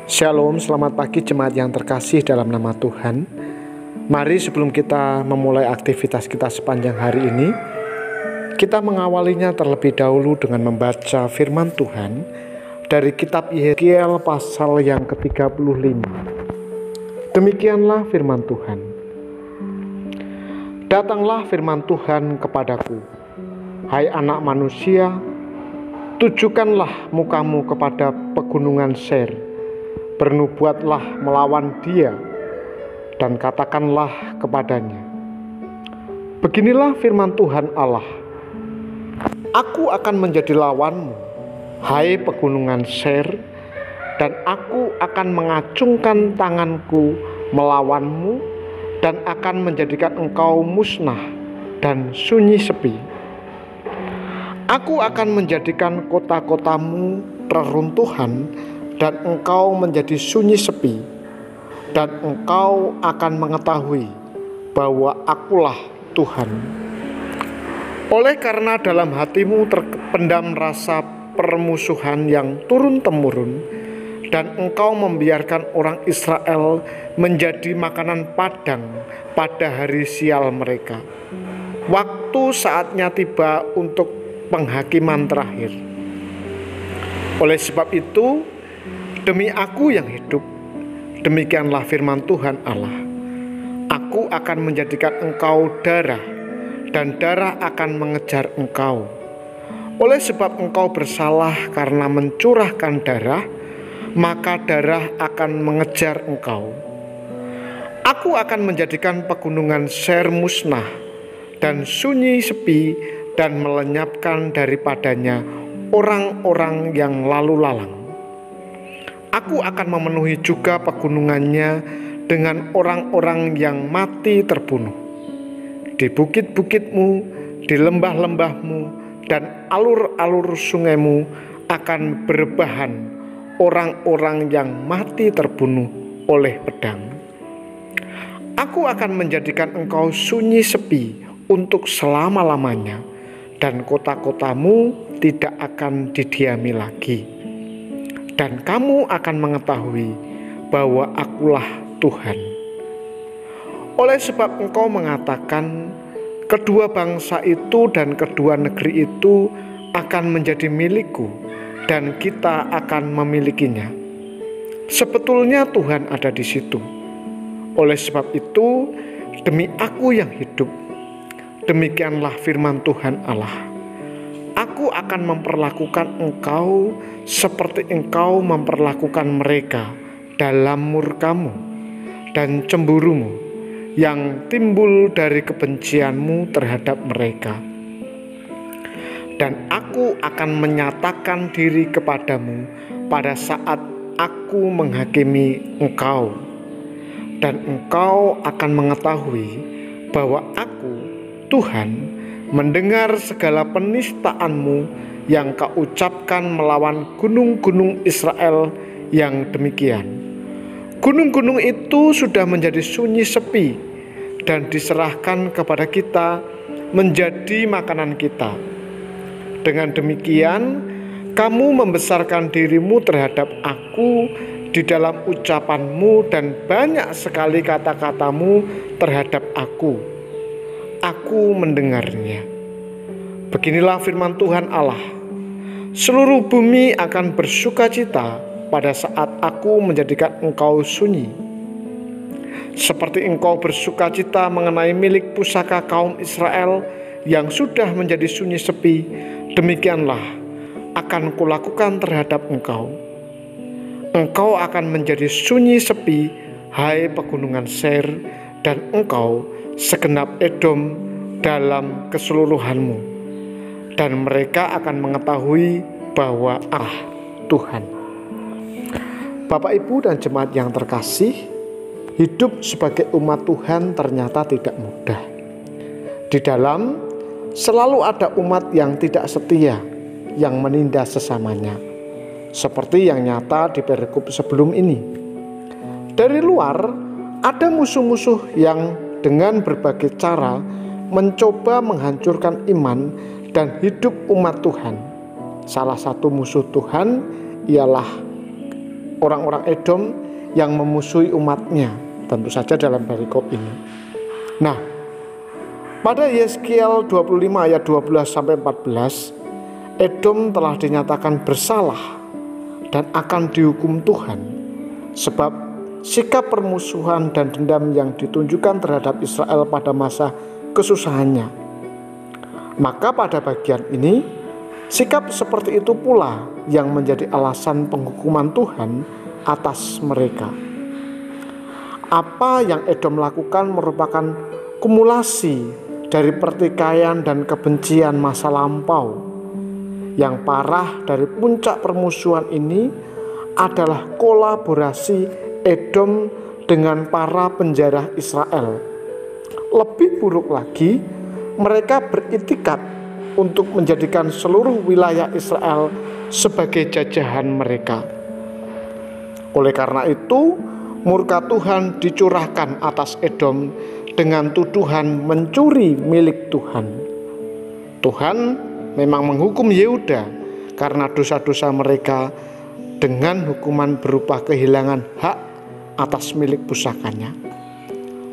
Shalom, selamat pagi jemaat yang terkasih dalam nama Tuhan. Mari sebelum kita memulai aktivitas kita sepanjang hari ini, kita mengawalinya terlebih dahulu dengan membaca firman Tuhan dari kitab Yeskiel pasal yang ke-35. Demikianlah firman Tuhan. Datanglah firman Tuhan kepadaku, hai anak manusia, tujukanlah mukamu kepada pegunungan Seir. Bernubuatlah melawan dia dan katakanlah kepadanya, beginilah firman Tuhan Allah, aku akan menjadi lawanmu, hai pegunungan Seir, dan aku akan mengacungkan tanganku melawanmu dan akan menjadikan engkau musnah dan sunyi sepi. Aku akan menjadikan kota-kotamu reruntuhan dan engkau menjadi sunyi sepi, dan engkau akan mengetahui bahwa akulah Tuhan. Oleh karena dalam hatimu terpendam rasa permusuhan yang turun-temurun, dan engkau membiarkan orang Israel menjadi makanan padang pada hari sial mereka, waktu saatnya tiba untuk penghakiman terakhir. Oleh sebab itu, demi aku yang hidup, demikianlah firman Tuhan Allah, aku akan menjadikan engkau darah, dan darah akan mengejar engkau. Oleh sebab engkau bersalah karena mencurahkan darah, maka darah akan mengejar engkau. Aku akan menjadikan pegunungan Seir musnah dan sunyi sepi, dan melenyapkan daripadanya orang-orang yang lalu lalang. Aku akan memenuhi juga pegunungannya dengan orang-orang yang mati terbunuh. Di bukit-bukitmu, di lembah-lembahmu, dan alur-alur sungaimu akan berbahan orang-orang yang mati terbunuh oleh pedang. Aku akan menjadikan engkau sunyi sepi untuk selama-lamanya, dan kota-kotamu tidak akan didiami lagi. Dan kamu akan mengetahui bahwa akulah Tuhan. Oleh sebab engkau mengatakan, kedua bangsa itu dan kedua negeri itu akan menjadi milikku, dan kita akan memilikinya. Sebetulnya Tuhan ada di situ. Oleh sebab itu, demi aku yang hidup, demikianlah firman Tuhan Allah, aku akan memperlakukan engkau seperti engkau memperlakukan mereka dalam murkamu dan cemburumu yang timbul dari kebencianmu terhadap mereka. Dan aku akan menyatakan diri kepadamu pada saat aku menghakimi engkau, dan engkau akan mengetahui bahwa aku, Tuhan, mendengar segala penistaanmu yang kau ucapkan melawan gunung-gunung Israel yang demikian. Gunung-gunung itu sudah menjadi sunyi sepi dan diserahkan kepada kita menjadi makanan kita. Dengan demikian, kamu membesarkan dirimu terhadap aku di dalam ucapanmu dan banyak sekali kata-katamu terhadap aku. Aku mendengarnya. Beginilah firman Tuhan Allah, seluruh bumi akan bersukacita pada saat aku menjadikan engkau sunyi. Seperti engkau bersukacita mengenai milik pusaka kaum Israel yang sudah menjadi sunyi sepi, demikianlah akan kulakukan terhadap engkau. Engkau akan menjadi sunyi sepi, hai pegunungan Seir, dan engkau segenap Edom dalam keseluruhanmu. Dan mereka akan mengetahui bahwa Allah Tuhan. Bapak, Ibu, dan jemaat yang terkasih, hidup sebagai umat Tuhan ternyata tidak mudah. Di dalam selalu ada umat yang tidak setia, yang menindas sesamanya, seperti yang nyata di perikop sebelum ini. Dari luar ada musuh-musuh yang dengan berbagai cara mencoba menghancurkan iman dan hidup umat Tuhan. Salah satu musuh Tuhan ialah orang-orang Edom yang memusuhi umatnya, tentu saja dalam perikop ini. Nah, pada Yeskiel 25 ayat 12-14, Edom telah dinyatakan bersalah dan akan dihukum Tuhan, sebab sikap permusuhan dan dendam yang ditunjukkan terhadap Israel pada masa kesusahannya. Maka pada bagian ini, sikap seperti itu pula yang menjadi alasan penghukuman Tuhan atas mereka. Apa yang Edom lakukan merupakan kumulasi dari pertikaian dan kebencian masa lampau. Yang parah dari puncak permusuhan ini adalah kolaborasi Edom dengan para penjajah Israel. Lebih buruk lagi, mereka beritikat untuk menjadikan seluruh wilayah Israel sebagai jajahan mereka. Oleh karena itu, murka Tuhan dicurahkan atas Edom dengan tuduhan mencuri milik Tuhan. Tuhan memang menghukum Yehuda karena dosa-dosa mereka dengan hukuman berupa kehilangan hak atas milik pusakanya.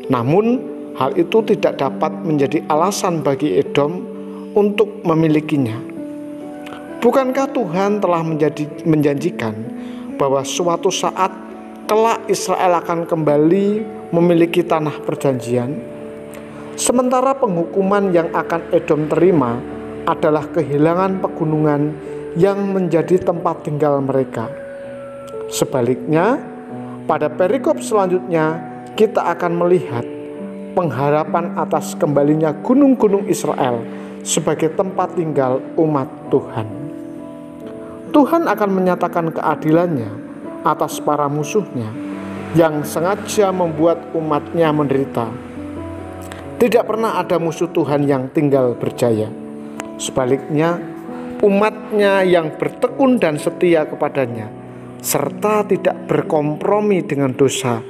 Namun, hal itu tidak dapat menjadi alasan bagi Edom untuk memilikinya. Bukankah Tuhan telah menjanjikan bahwa suatu saat kelak Israel akan kembali memiliki tanah perjanjian? Sementara penghukuman yang akan Edom terima adalah kehilangan pegunungan yang menjadi tempat tinggal mereka. Sebaliknya, pada perikop selanjutnya kita akan melihat pengharapan atas kembalinya gunung-gunung Israel sebagai tempat tinggal umat Tuhan. Tuhan akan menyatakan keadilannya atas para musuhnya yang sengaja membuat umatnya menderita. Tidak pernah ada musuh Tuhan yang tinggal berjaya. Sebaliknya, umatnya yang bertekun dan setia kepadanya serta tidak berkompromi dengan dosa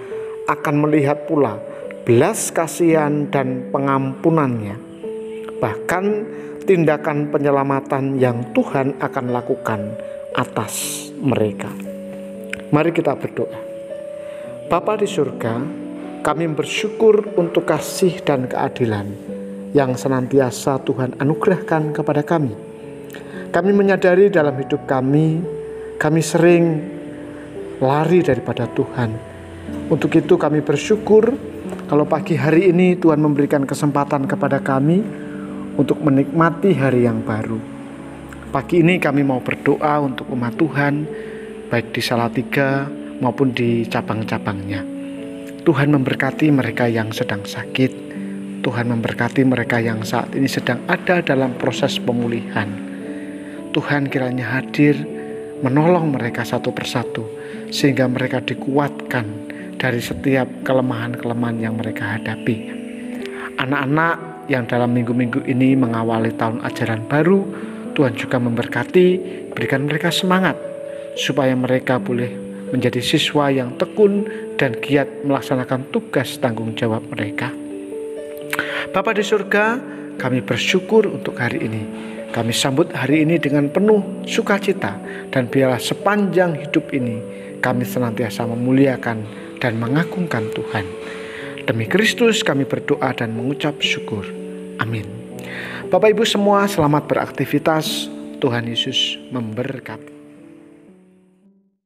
akan melihat pula belas kasihan dan pengampunannya, bahkan tindakan penyelamatan yang Tuhan akan lakukan atas mereka. Mari kita berdoa. Bapa di surga, kami bersyukur untuk kasih dan keadilan yang senantiasa Tuhan anugerahkan kepada kami. Kami menyadari dalam hidup kami sering lari daripada Tuhan. Untuk itu kami bersyukur kalau pagi hari ini Tuhan memberikan kesempatan kepada kami untuk menikmati hari yang baru. Pagi ini kami mau berdoa untuk umat Tuhan, baik di Salatiga maupun di cabang-cabangnya. Tuhan memberkati mereka yang sedang sakit. Tuhan memberkati mereka yang saat ini sedang ada dalam proses pemulihan. Tuhan kiranya hadir menolong mereka satu persatu, sehingga mereka dikuatkan dari setiap kelemahan-kelemahan yang mereka hadapi. Anak-anak yang dalam minggu-minggu ini mengawali tahun ajaran baru, Tuhan juga memberkati, berikan mereka semangat supaya mereka boleh menjadi siswa yang tekun dan giat melaksanakan tugas tanggung jawab mereka. Bapa di surga, kami bersyukur untuk hari ini. Kami sambut hari ini dengan penuh sukacita, dan biarlah sepanjang hidup ini kami senantiasa memuliakan dan mengagungkan Tuhan. Demi Kristus kami berdoa dan mengucap syukur. Amin. Bapak Ibu semua, selamat beraktivitas. Tuhan Yesus memberkati.